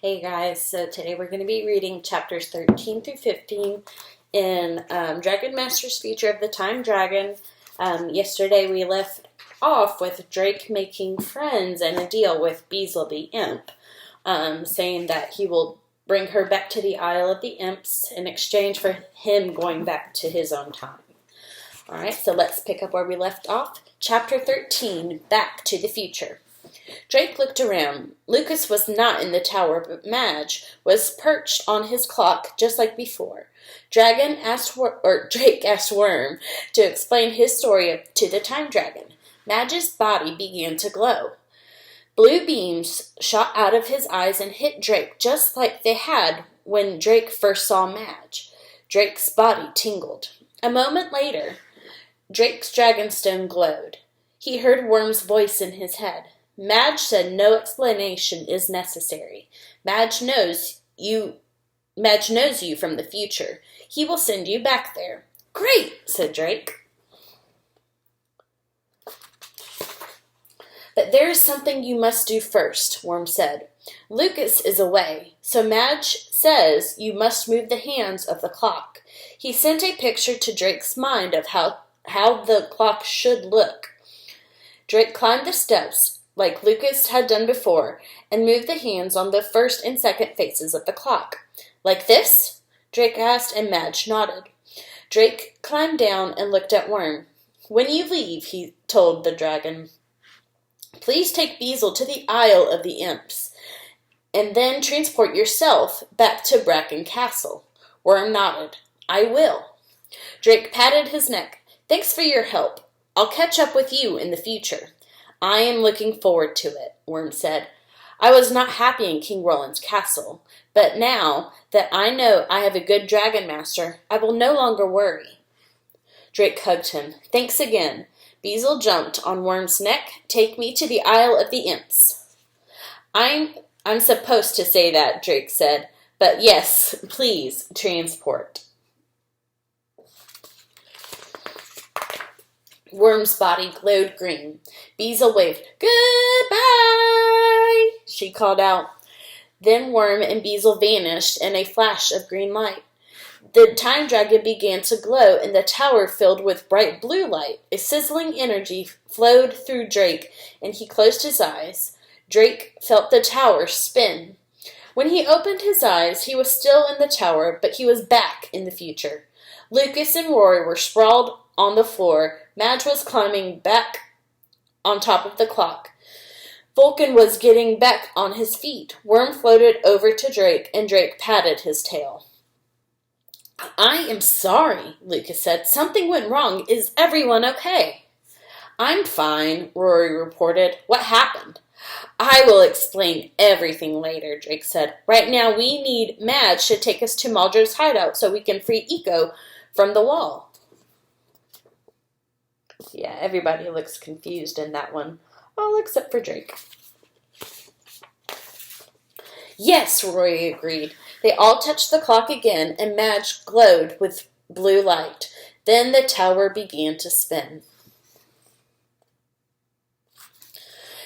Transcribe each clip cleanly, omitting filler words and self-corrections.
Hey guys, so today we're going to be reading chapters 13 through 15 in Dragon Master's Future of the Time Dragon. Yesterday we left off with Drake making friends and a deal with Beezle the Imp, saying that he will bring her back to the Isle of the Imps in exchange for him going back to his own time. Alright, so let's pick up where we left off. Chapter 13, Back to the Future. Drake looked around. Lucas was not in the tower, but Madge was perched on his clock just like before. Drake asked Worm to explain his story to the Time Dragon. Madge's body began to glow. Blue beams shot out of his eyes and hit Drake just like they had when Drake first saw Madge. Drake's body tingled. A moment later, Drake's dragonstone glowed. He heard Worm's voice in his head. Madge said no explanation is necessary. Madge knows you from the future. He will send you back there. Great, said Drake. But there is something you must do first, Worm said. Lucas is away, so Madge says you must move the hands of the clock. He sent a picture to Drake's mind of how the clock should look. Drake climbed the steps, like Lucas had done before, and moved the hands on the first and second faces of the clock. Like this? Drake asked, and Madge nodded. Drake climbed down and looked at Worm. When you leave, he told the dragon, please take Beezle to the Isle of the Imps, and then transport yourself back to Bracken Castle. Worm nodded. I will. Drake patted his neck. Thanks for your help. I'll catch up with you in the future. I am looking forward to it, Worm said. I was not happy in King Roland's castle, but now that I know I have a good dragon master, I will no longer worry. Drake hugged him. Thanks again. Beezle jumped on Worm's neck. Take me to the Isle of the Imps. I'm supposed to say that, Drake said, but yes, please transport. Worm's body glowed green. Beezle waved. Goodbye, she called out. Then Worm and Beezle vanished in a flash of green light. The Time Dragon began to glow, and the tower filled with bright blue light. A sizzling energy flowed through Drake, and he closed his eyes. Drake felt the tower spin. When he opened his eyes, he was still in the tower, but he was back in the future. Lucas and Rory were sprawled on the floor. Madge was climbing back on top of the clock. Vulcan was getting back on his feet. Worm floated over to Drake, and Drake patted his tail. I am sorry, Lucas said. Something went wrong. Is everyone okay? I'm fine, Rory reported. What happened? I will explain everything later, Drake said. Right now we need Madge to take us to Maldred's hideout so we can free Eiko from the wall. Yeah, everybody looks confused in that one, all except for Drake. Yes, Rory agreed. They all touched the clock again, and Madge glowed with blue light. Then the tower began to spin.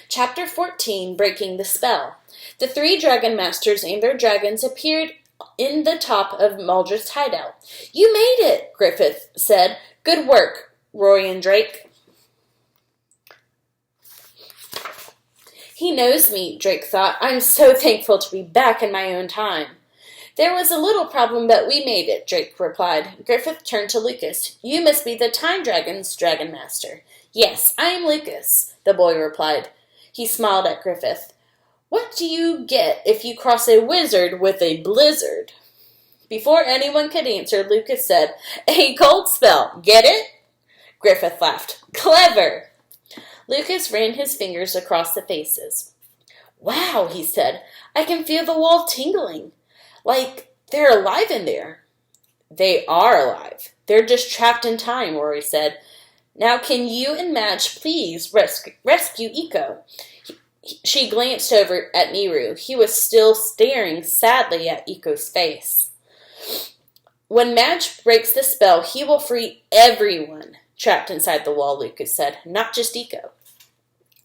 Chapter 14, Breaking the Spell. The three dragon masters and their dragons appeared in the top of Maldred's hideout. You made it, Griffith said. Good work, Rory and Drake. He knows me, Drake thought. I'm so thankful to be back in my own time. There was a little problem, but we made it, Drake replied. Griffith turned to Lucas. You must be the Time Dragon's Dragon Master. Yes, I am Lucas, the boy replied. He smiled at Griffith. What do you get if you cross a wizard with a blizzard? Before anyone could answer, Lucas said, a cold spell. Get it? Griffith laughed. Clever! Lucas ran his fingers across the faces. Wow, he said. I can feel the wall tingling. Like they're alive in there. They are alive. They're just trapped in time, Rory said. Now can you and Madge please rescue Eiko? She glanced over at Miru. He was still staring sadly at Eiko's face. When Madge breaks the spell, he will free everyone trapped inside the wall, Lucas said. Not just Eiko.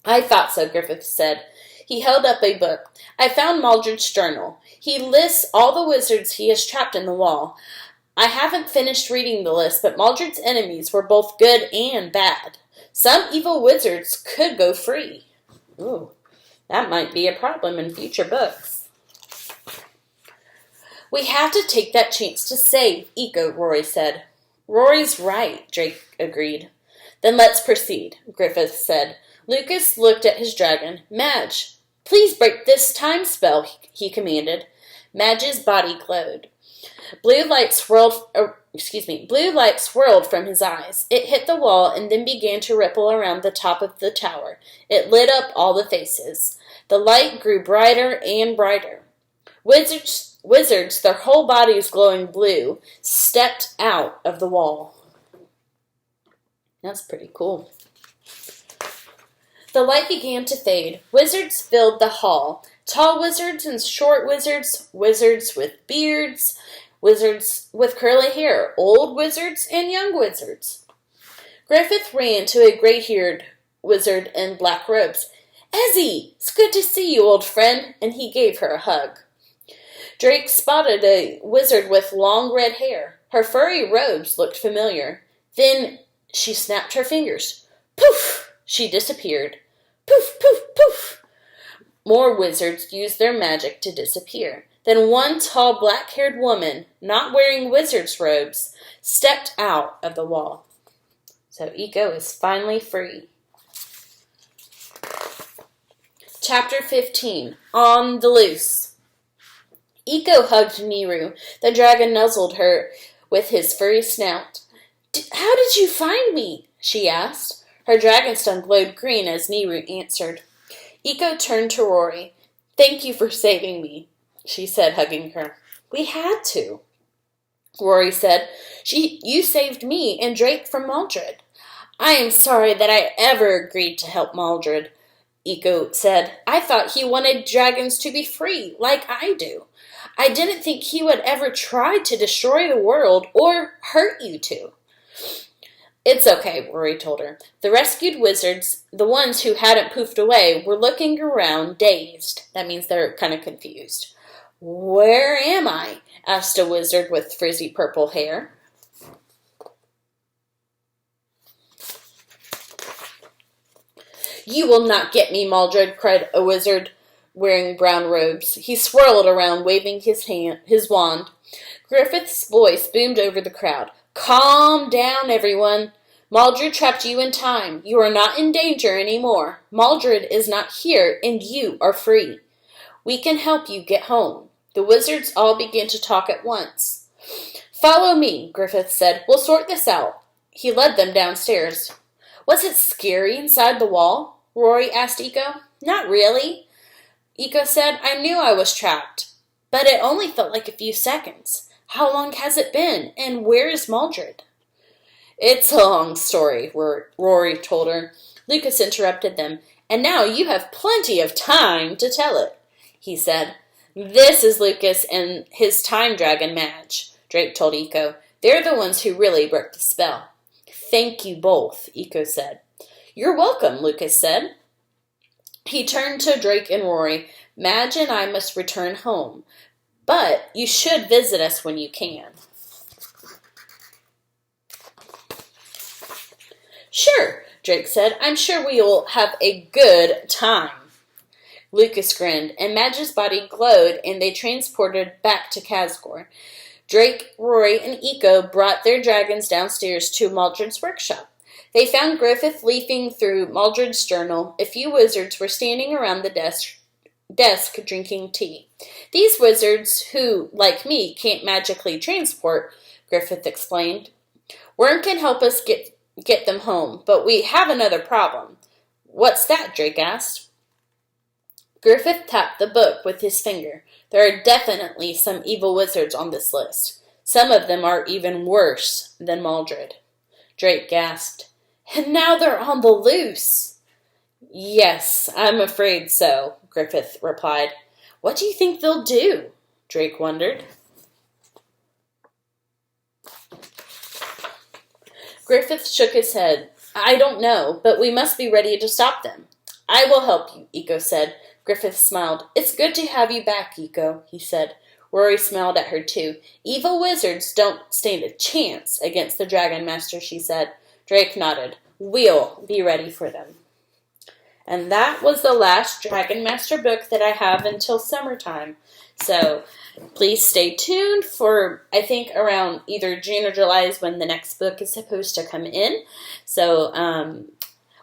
I thought so, Griffith said. He held up a book. I found Maldred's journal. He lists all the wizards he has trapped in the wall. I haven't finished reading the list, but Maldred's enemies were both good and bad. Some evil wizards could go free. Ooh, that might be a problem in future books. We have to take that chance to save Eco, Rory said. Rory's right, Drake agreed. Then let's proceed, Griffith said. Lucas looked at his dragon. Madge, please break this time spell, he commanded. Madge's body glowed. Blue light swirled from his eyes. It hit the wall and then began to ripple around the top of the tower. It lit up all the faces. The light grew brighter and brighter. Wizards, their whole bodies glowing blue, stepped out of the wall. That's pretty cool. The light began to fade. Wizards filled the hall. Tall wizards and short wizards, wizards with beards, wizards with curly hair, old wizards and young wizards. Griffith ran to a gray-haired wizard in black robes. Ezzy, it's good to see you, old friend, and he gave her a hug. Drake spotted a wizard with long red hair. Her furry robes looked familiar. Then she snapped her fingers. Poof! She disappeared. Poof, poof, poof! More wizards used their magic to disappear. Then one tall black-haired woman, not wearing wizard's robes, stepped out of the wall. So Eco is finally free. Chapter 15. On the Loose. Eco hugged Niru. The dragon nuzzled her with his furry snout. How did you find me? She asked. Her dragonstone glowed green as Niru answered. Eco turned to Rory. Thank you for saving me, she said, hugging her. We had to, Rory said. You saved me and Drake from Maldred. I am sorry that I ever agreed to help Maldred, Eco said. I thought he wanted dragons to be free, like I do. I didn't think he would ever try to destroy the world or hurt you two. It's okay, Rory told her. The rescued wizards, the ones who hadn't poofed away, were looking around dazed. That means they're kind of confused. Where am I? Asked a wizard with frizzy purple hair. You will not get me, Maldred, cried a wizard wearing brown robes. He swirled around, waving his wand. Griffith's voice boomed over the crowd. Calm down, everyone. Maldred trapped you in time. You are not in danger anymore. Maldred is not here, and you are free. We can help you get home. The wizards all began to talk at once. Follow me, Griffith said. We'll sort this out. He led them downstairs. Was it scary inside the wall? Rory asked Eco. Not really, Eco said. I knew I was trapped, but it only felt like a few seconds. How long has it been, and where is Maldred? It's a long story, Rory told her. Lucas interrupted them. And now you have plenty of time to tell it, he said. This is Lucas and his time dragon Madge, Drake told Eco. They're the ones who really broke the spell. Thank you both, Eco said. You're welcome, Lucas said. He turned to Drake and Rory. Madge and I must return home, but you should visit us when you can. Sure, Drake said. I'm sure we will have a good time. Lucas grinned, and Madge's body glowed, and they transported back to Kazgor. Drake, Rory, and Eco brought their dragons downstairs to Maldred's workshop. They found Griffith leafing through Maldred's journal. A few wizards were standing around the desk drinking tea. These wizards, who, like me, can't magically transport, Griffith explained. Worm can help us get them home, but we have another problem. What's that? Drake asked. Griffith tapped the book with his finger. There are definitely some evil wizards on this list. Some of them are even worse than Maldred. Drake gasped. And now they're on the loose. Yes, I'm afraid so, Griffith replied. What do you think they'll do? Drake wondered. Griffith shook his head. I don't know, but we must be ready to stop them. I will help you, Eco said. Griffith smiled. "It's good to have you back, Eiko," he said. Rory smiled at her too. "Evil wizards don't stand a chance against the Dragon Master," she said. Drake nodded. "We'll be ready for them." And that was the last Dragon Master book that I have until summertime. So please stay tuned for, I think, around either June or July is when the next book is supposed to come in. So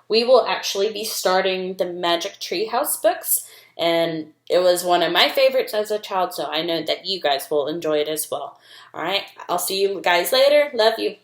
we will actually be starting the Magic Treehouse books. And it was one of my favorites as a child, so I know that you guys will enjoy it as well. All right, I'll see you guys later. Love you.